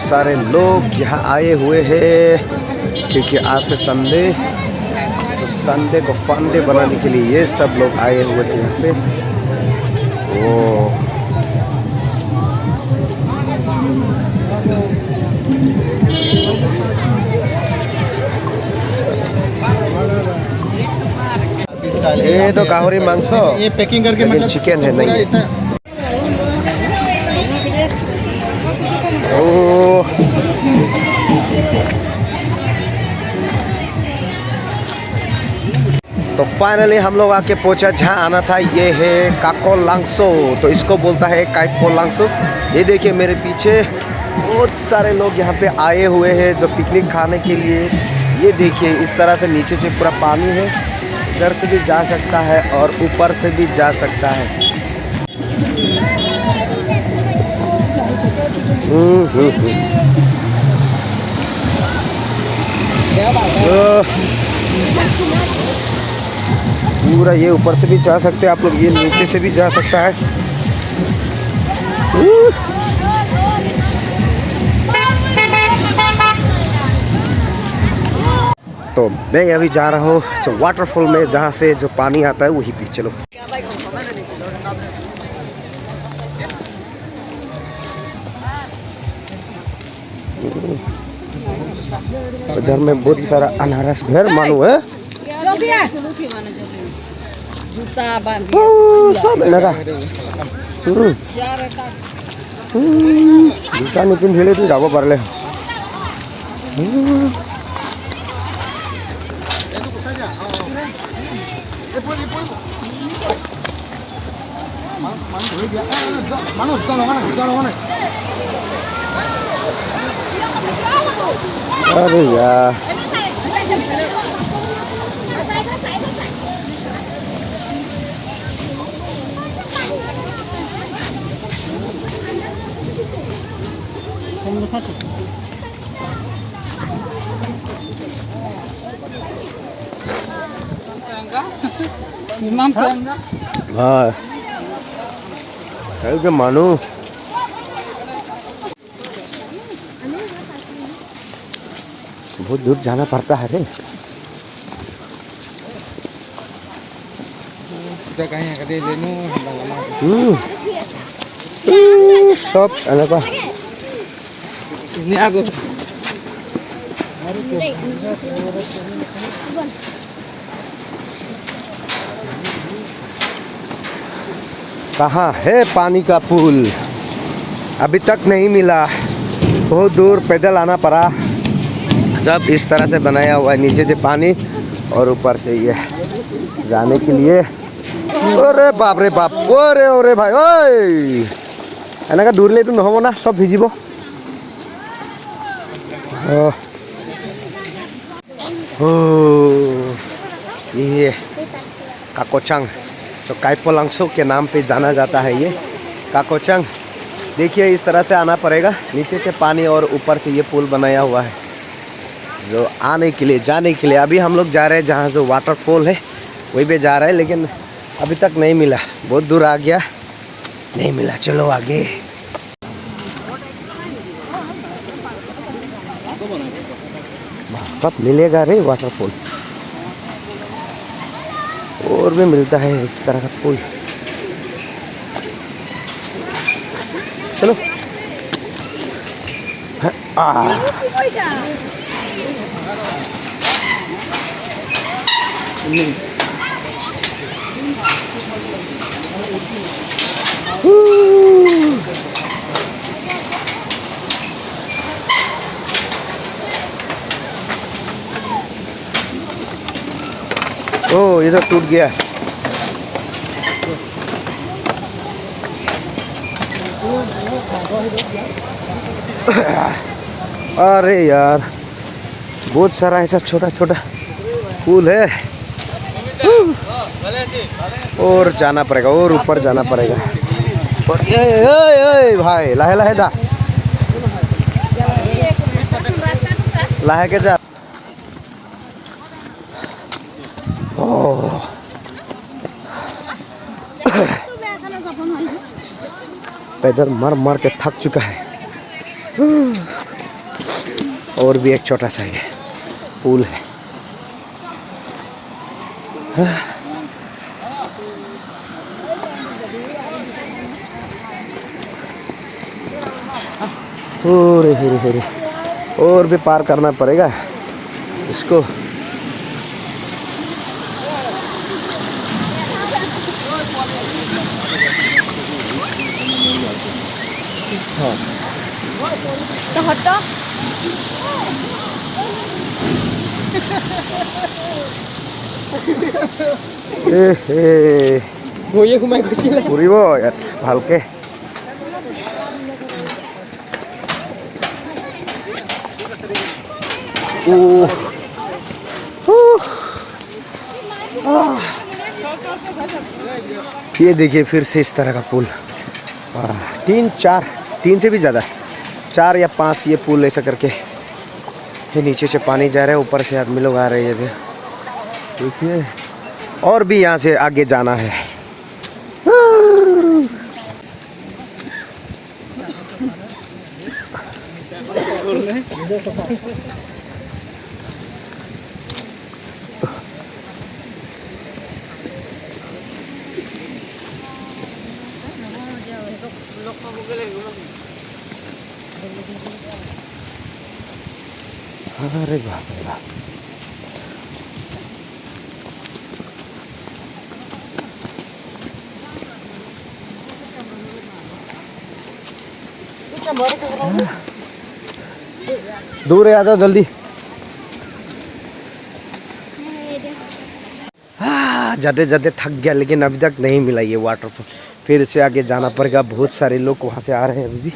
सारे लोग यहाँ आए हुए हैं क्योंकि आज से संडे, तो संडे को फन डे बनाने के लिए ये सब लोग आए हुए थे यहाँ पे। वो ये तो गाहरी मांस, ये पैकिंग करके लेकिन चिकन है नहीं। ओ तो फाइनली हम लोग आके पहुंचा जहाँ आना था। ये है काकोलांगसो, तो इसको बोलता है काकोलांगसो। ये देखिए मेरे पीछे बहुत सारे लोग यहाँ पे आए हुए हैं जो पिकनिक खाने के लिए। ये देखिए इस तरह से नीचे से पूरा पानी है, इधर से भी जा सकता है और ऊपर से भी जा सकता है। पूरा ये ऊपर से भी जा सकते हैं आप लोग, ये नीचे से भी जा सकता है। तो मैं अभी जा रहा हूँ जो वाटरफॉल में, जहाँ से जो पानी आता है वहीं पे। चलो उधर में बहुत सारा अनारस घर मानो है, सब लगा जूता निकिन झेले तो जाबो पारले। अरे यार हाँ क्या मानो बहुत दूर जाना पड़ता है रे। सब अलग कहाँ है पानी का पुल? अभी तक नहीं मिला, बहुत दूर पैदल आना पड़ा। जब इस तरह से बनाया हुआ है, नीचे से पानी और ऊपर से ये जाने के लिए। अरे बाप रे बाप, ओरे ओरे भाई ओए एना दूर ले तो নহब ना, सब भिजिब। ये काकोचांग तो काकोलांगसो के नाम पे जाना जाता है। ये काकोचांग देखिए इस तरह से आना पड़ेगा, नीचे से पानी और ऊपर से ये पुल बनाया हुआ है जो आने के लिए जाने के लिए। अभी हम लोग जा रहे हैं जहाँ जो वाटरफॉल है वहीं पे जा रहे हैं, लेकिन अभी तक नहीं मिला, बहुत दूर आ गया, नहीं मिला। चलो आगे। कब मिलेगा रे वाटरफॉल? और भी मिलता है इस तरह का पुल। चलो ओ ये तो टूट गया। अरे यार बहुत सारा ऐसा छोटा छोटा पुल है, और जाना पड़ेगा और ऊपर जाना पड़ेगा। और ये भाई लाहे लाहे जा, लाहे के जा। पैदल मार मार के थक चुका है। और भी एक छोटा सा ये पुल है। और भी पार करना पड़ेगा इसको। तो हटो। বইয়ে ঘুমাই গৈছিলে ফুৰিব ইয়াত ভালকে। ये देखिए फिर से इस तरह का पुल, 3 से भी ज़्यादा, 4 या 5 ये पुल ऐसा करके ये नीचे से पानी जा रहा है, ऊपर से आदमी लोग आ रहे हैं। देखिए और भी यहाँ से आगे जाना है। अरे बाप रे बाप। दूर है, आ जाओ जल्दी। जाते जाते थक गया, लेकिन अभी तक नहीं मिला ये वाटरफॉल। फिर से आगे जाना पड़ेगा। बहुत सारे लोग वहाँ से आ रहे हैं, अभी भी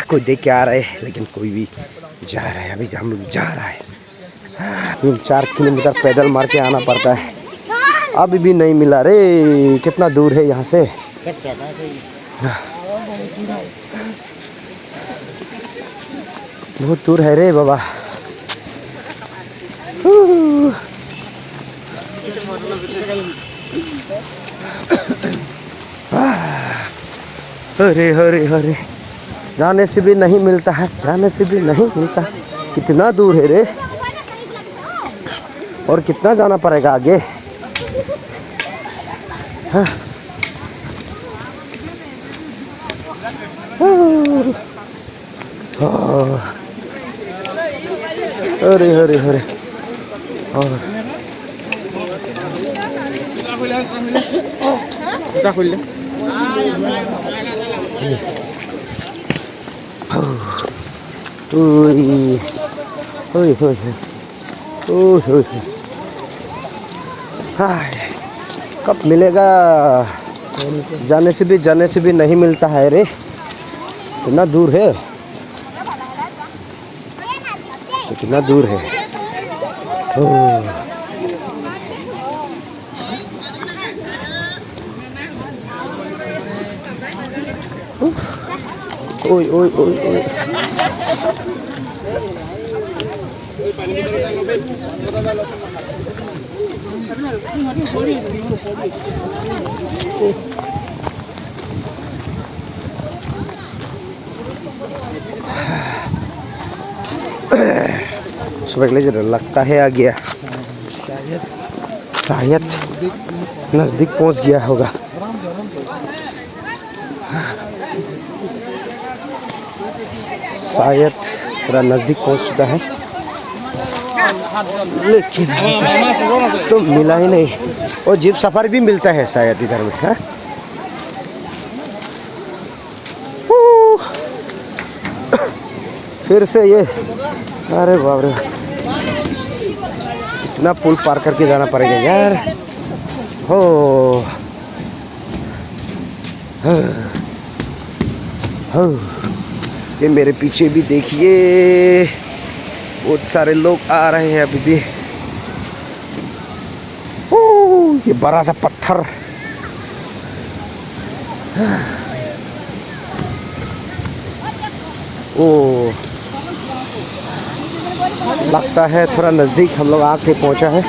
कोई देख के आ रहे हैं, लेकिन कोई भी जा रहा है। अभी हम लोग जा रहा है, 3-4 किलोमीटर पैदल मार के आना पड़ता है। अभी भी नहीं मिला रे। कितना दूर है यहाँ से? बहुत दूर है रे बाबा। हरे हरे हरे, जाने से भी नहीं मिलता है, जाने से भी नहीं मिलता। कितना दूर है रे, और कितना जाना पड़ेगा आगे। हाँ। अरे हरे हरे। कब मिलेगा? जाने से भी नहीं मिलता है रे। इतना दूर है, कितना दूर है। ओए ओए ओए ओए। सुबह लगता है आ गया, शायद नजदीक पहुंच गया होगा। शायद थोड़ा नजदीक पहुंच चुका है, लेकिन तो मिला ही नहीं। और जीप सफर भी मिलता है शायद इधर में। है फिर से ये, अरे बाप रे, इतना पुल पार करके जाना पड़ेगा यार। हो हो, ये मेरे पीछे भी देखिए, बहुत सारे लोग आ रहे हैं अभी भी। ये बड़ा सा पत्थर, ओ लगता है थोड़ा नजदीक हम लोग आके पहुंचा है।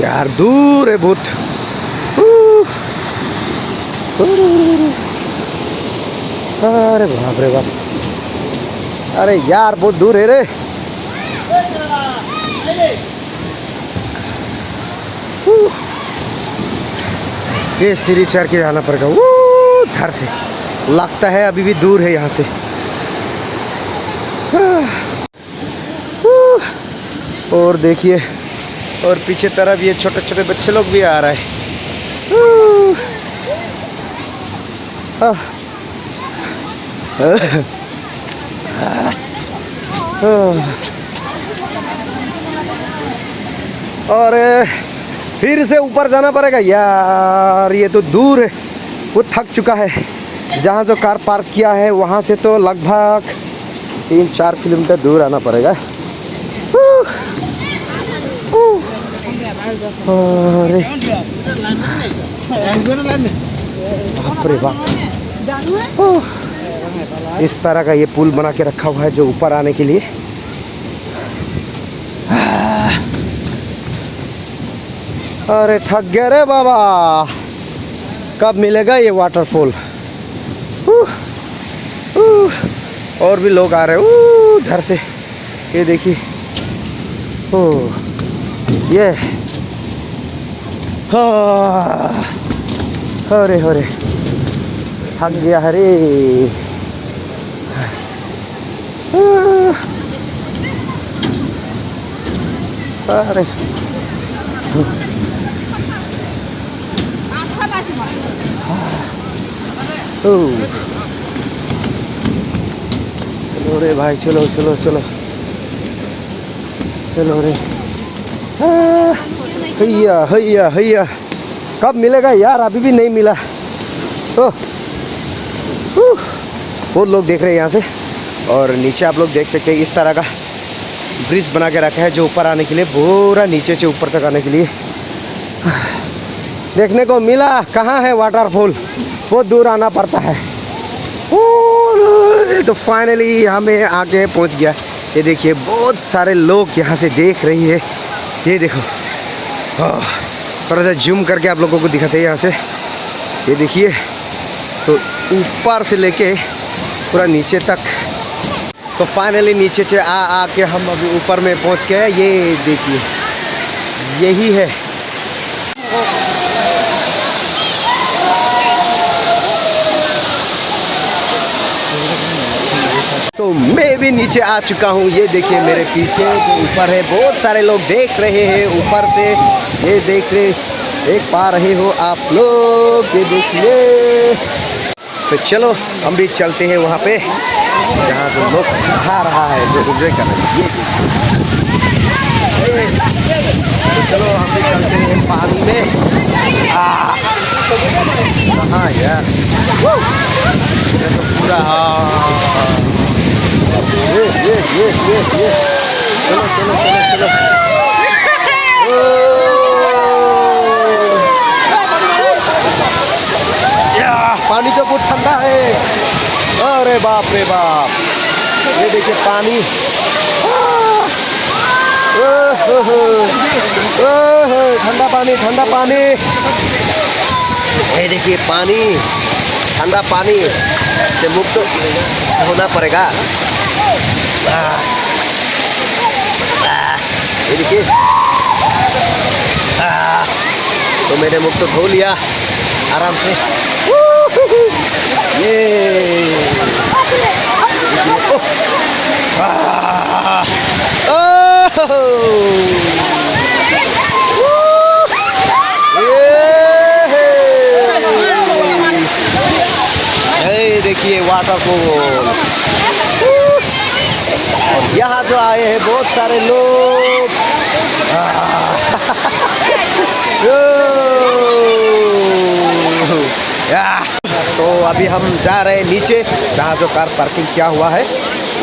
यार दूर है बहुत। अरे बाप रे बाप, अरे यार बहुत दूर है रे। ये सीढ़ी चढ़ के जाना पड़ेगा उधर से, लगता है अभी भी दूर है यहाँ से। और देखिए, और पीछे तरफ ये छोटे छोटे बच्चे लोग भी आ रहा है। और फिर से ऊपर जाना पड़ेगा यार, ये तो दूर है। वो थक चुका है। जहाँ जो कार पार्क किया है वहाँ से तो लगभग 3-4 किलोमीटर दूर आना पड़ेगा। अरे बाप रे बाप, इस तरह का ये पुल बना के रखा हुआ है जो ऊपर आने के लिए। अरे थक गया रे बाबा, कब मिलेगा ये वाटरफॉल। और भी लोग आ रहे हैं उधर से, ये देखिए। ये अरे अरे थक गया अरे। अरे चलो रे भाई, चलो चलो चलो चलो रे। हैया हैया हैया, कब मिलेगा यार, अभी भी नहीं मिला। बहुत लोग देख रहे हैं यहाँ से। और नीचे आप लोग देख सकते हैं इस तरह का ब्रिज बना के रखा है जो ऊपर आने के लिए, पूरा नीचे से ऊपर तक आने के लिए। देखने को मिला, कहाँ है वाटरफॉल, बहुत दूर आना पड़ता है। तो फाइनली हमें आके पहुँच गया। ये देखिए बहुत सारे लोग यहाँ से देख रही है। ये देखो, थोड़ा सा जूम करके आप लोगों को दिखाते हैं यहाँ से। ये देखिए, तो ऊपर से लेके पूरा नीचे तक। तो फाइनली नीचे से आके हम अभी ऊपर में पहुँच गए। ये देखिए, यही है। तो मैं भी नीचे आ चुका हूँ। ये देखिए मेरे पीछे जो ऊपर है, बहुत सारे लोग देख रहे हैं ऊपर से। ये देख पा रहे हो आप लोग, ये देखिए। तो चलो हम भी चलते हैं वहाँ पे जहाँ जो लोग नहा रहा है, जो एंजॉय कर रहे हैं। ये तो चलो हम भी चलते हैं पानी में। हाँ यार, ये तो पूरा ये चलो चलो चलो चलो। पानी तो बहुत ठंडा है। अरे बाप रे बाप, ये देखिए पानी। ठंडा पानी, ठंडा पानी। ये देखिए पानी, ठंडा पानी से मुक्त होना पड़ेगा। ये देखिए, तो मैंने मुख तो धो लिया आराम से। ये देखिए वाटरफॉल। और यहाँ जो आए हैं बहुत सारे लोग। तो अभी हम जा रहे हैं नीचे, जहाँ जो कार पार्किंग किया हुआ है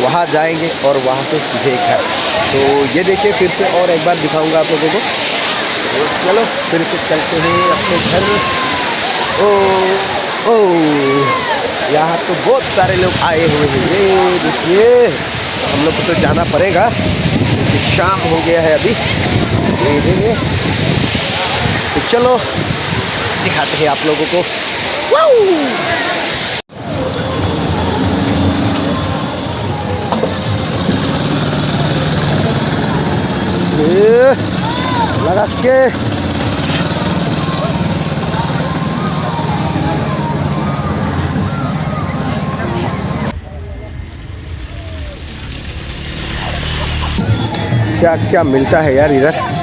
वहाँ जाएंगे और वहाँ से सीधे घर। तो ये देखिए, फिर से और एक बार दिखाऊंगा आप लोगों को। तो चलो फिर से चलते हैं अपने घर। ओ यहाँ तो बहुत सारे लोग आए हुए हैं। ये देखिए, हम लोग को तो जाना पड़ेगा क्योंकि शाम हो गया है अभी। ये तो चलो दिखाते हैं आप लोगों को। रख के क्या क्या मिलता है यार इधर।